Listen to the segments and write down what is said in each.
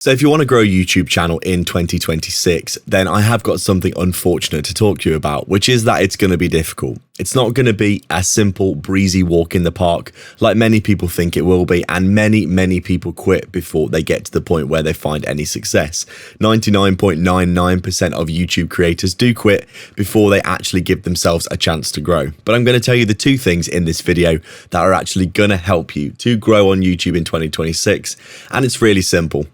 So if you want to grow a YouTube channel in 2026, then I have got something unfortunate to talk to you about, which is that it's going to be difficult. It's not going to be a simple, breezy walk in the park like many people think it will be, and many people quit before they get to the point where they find any success. 99.99% of YouTube creators do quit before they actually give themselves a chance to grow. But I'm going to tell you the two things in this video that are actually going to help you to grow on YouTube in 2026, and it's really simple.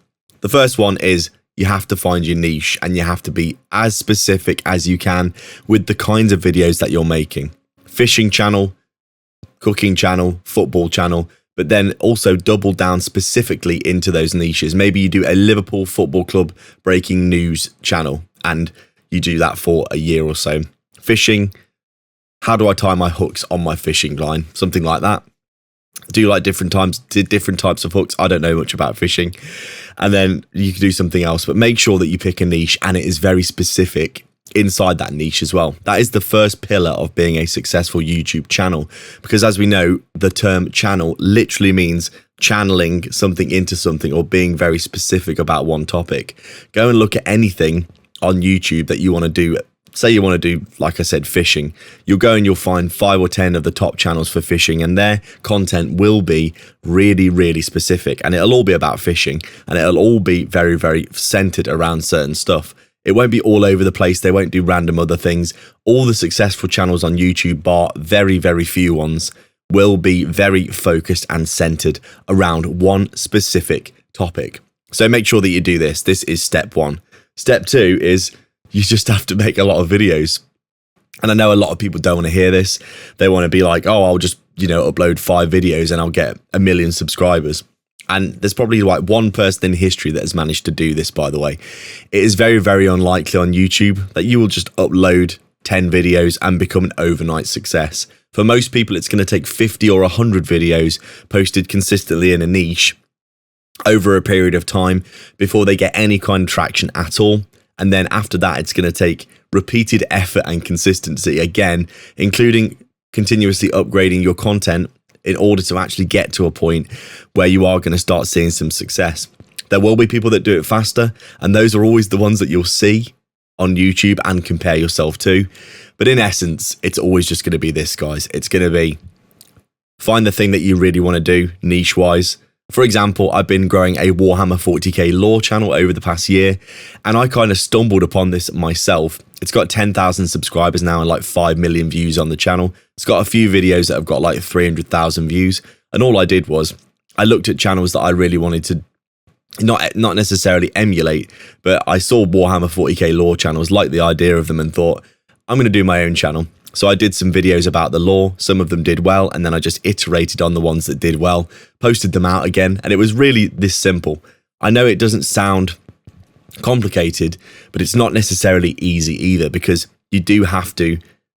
The first one is you have to find your niche, and you have to be as specific as you can with the kinds of videos that you're making. Fishing channel, cooking channel, football channel, but then also double down specifically into those niches. Maybe you do a Liverpool Football Club breaking news channel and you do that for a year or so. Fishing, how do I tie my hooks on my fishing line? Something like that. Do you like different types of hooks? I don't know much about fishing. And then you can do something else, but make sure that you pick a niche and it is very specific inside that niche as well. That is the first pillar of being a successful YouTube channel, because as we know, the term channel literally means channeling something into something or being very specific about one topic. Go and look at anything on YouTube that you want to do. Say you want to do, like I said, fishing. You'll go and you'll find 5 or 10 of the top channels for fishing, and their content will be really specific, and it'll all be about fishing, and it'll all be very centered around certain stuff. It won't be all over the place. They won't do random other things. All the successful channels on YouTube, bar very few ones, will be very focused and centered around one specific topic. So make sure that you do this. This is step 1. Step 2 is you just have to make a lot of videos. And I know a lot of people don't want to hear this. They want to be like, oh, I'll just, upload 5 videos and I'll get 1 million subscribers. And there's probably like one person in history that has managed to do this, by the way. It is very unlikely on YouTube that you will just upload 10 videos and become an overnight success. For most people, it's going to take 50 or 100 videos posted consistently in a niche over a period of time before they get any kind of traction at all. And then after that, it's going to take repeated effort and consistency, again, including continuously upgrading your content in order to actually get to a point where you are going to start seeing some success. There will be people that do it faster, and those are always the ones that you'll see on YouTube and compare yourself to. But in essence, it's always just going to be this, guys. It's going to be find the thing that you really want to do niche-wise. For example, I've been growing a Warhammer 40k lore channel over the past year, and I kind of stumbled upon this myself. It's got 10,000 subscribers now and like 5 million views on the channel. It's got a few videos that have got like 300,000 views, and all I did was I looked at channels that I really wanted to not necessarily emulate, but I saw Warhammer 40k lore channels, liked the idea of them, and thought, I'm going to do my own channel. So I did some videos about the lore. Some of them did well, and then I just iterated on the ones that did well, posted them out again, and it was really this simple. I know it doesn't sound complicated, but it's not necessarily easy either, because you do have to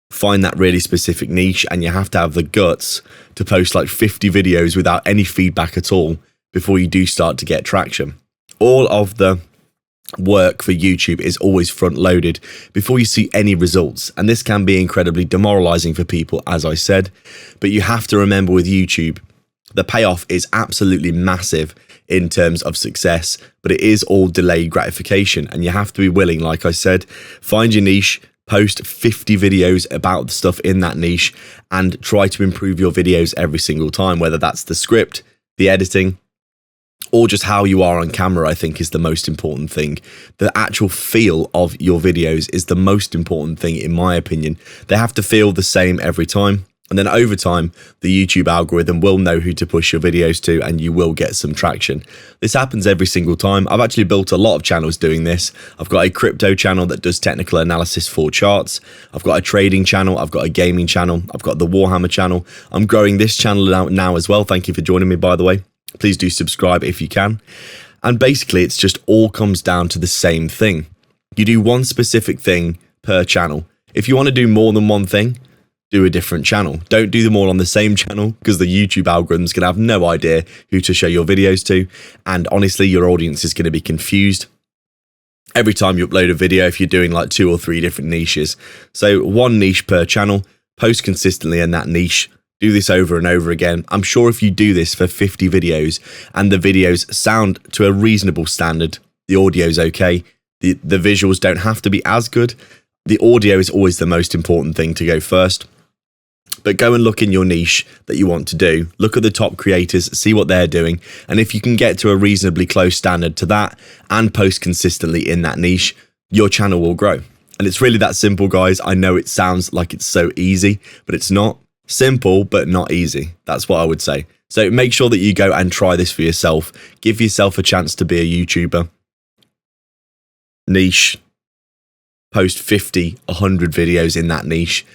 find that really specific niche, and you have to have the guts to post like 50 videos without any feedback at all before you do start to get traction. All of the work for YouTube is always front loaded before you see any results, and this can be incredibly demoralizing for people, as I said. But you have to remember, with YouTube, the payoff is absolutely massive in terms of success, but it is all delayed gratification, and you have to be willing, like I said, find your niche, post 50 videos about the stuff in that niche, and try to improve your videos every single time, whether that's the script, the editing, or just how you are on camera. I think is the most important thing. The actual feel of your videos is the most important thing, in my opinion. They have to feel the same every time. And then over time, the YouTube algorithm will know who to push your videos to, and you will get some traction. This happens every single time. I've actually built a lot of channels doing this. I've got a crypto channel that does technical analysis for charts. I've got a trading channel. I've got a gaming channel. I've got the Warhammer channel. I'm growing this channel now as well. Thank you for joining me, by the way. Please do subscribe if you can. And basically, it's just all comes down to the same thing. You do one specific thing per channel. If you want to do more than one thing, do a different channel. Don't do them all on the same channel, because the YouTube algorithm's going to have no idea who to show your videos to. And honestly, your audience is going to be confused every time you upload a video if you're doing like 2 or 3 different niches. So one niche per channel, post consistently in that niche, Do this over and over again. I'm sure if you do this for 50 videos and the videos sound to a reasonable standard, the audio's okay, the visuals don't have to be as good. The audio is always the most important thing to go first. But go and look in your niche that you want to do. Look at the top creators, see what they're doing. And if you can get to a reasonably close standard to that and post consistently in that niche, your channel will grow. And it's really that simple, guys. I know it sounds like it's so easy, but it's not. Simple, but not easy. That's what I would say. So make sure that you go and try this for yourself. Give yourself a chance to be a YouTuber. Niche. Post 50, 100 videos in that niche.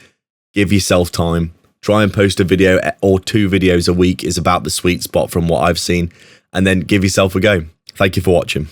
Give yourself time. Try and post a video or 2 videos a week is about the sweet spot from what I've seen. And then give yourself a go. Thank you for watching.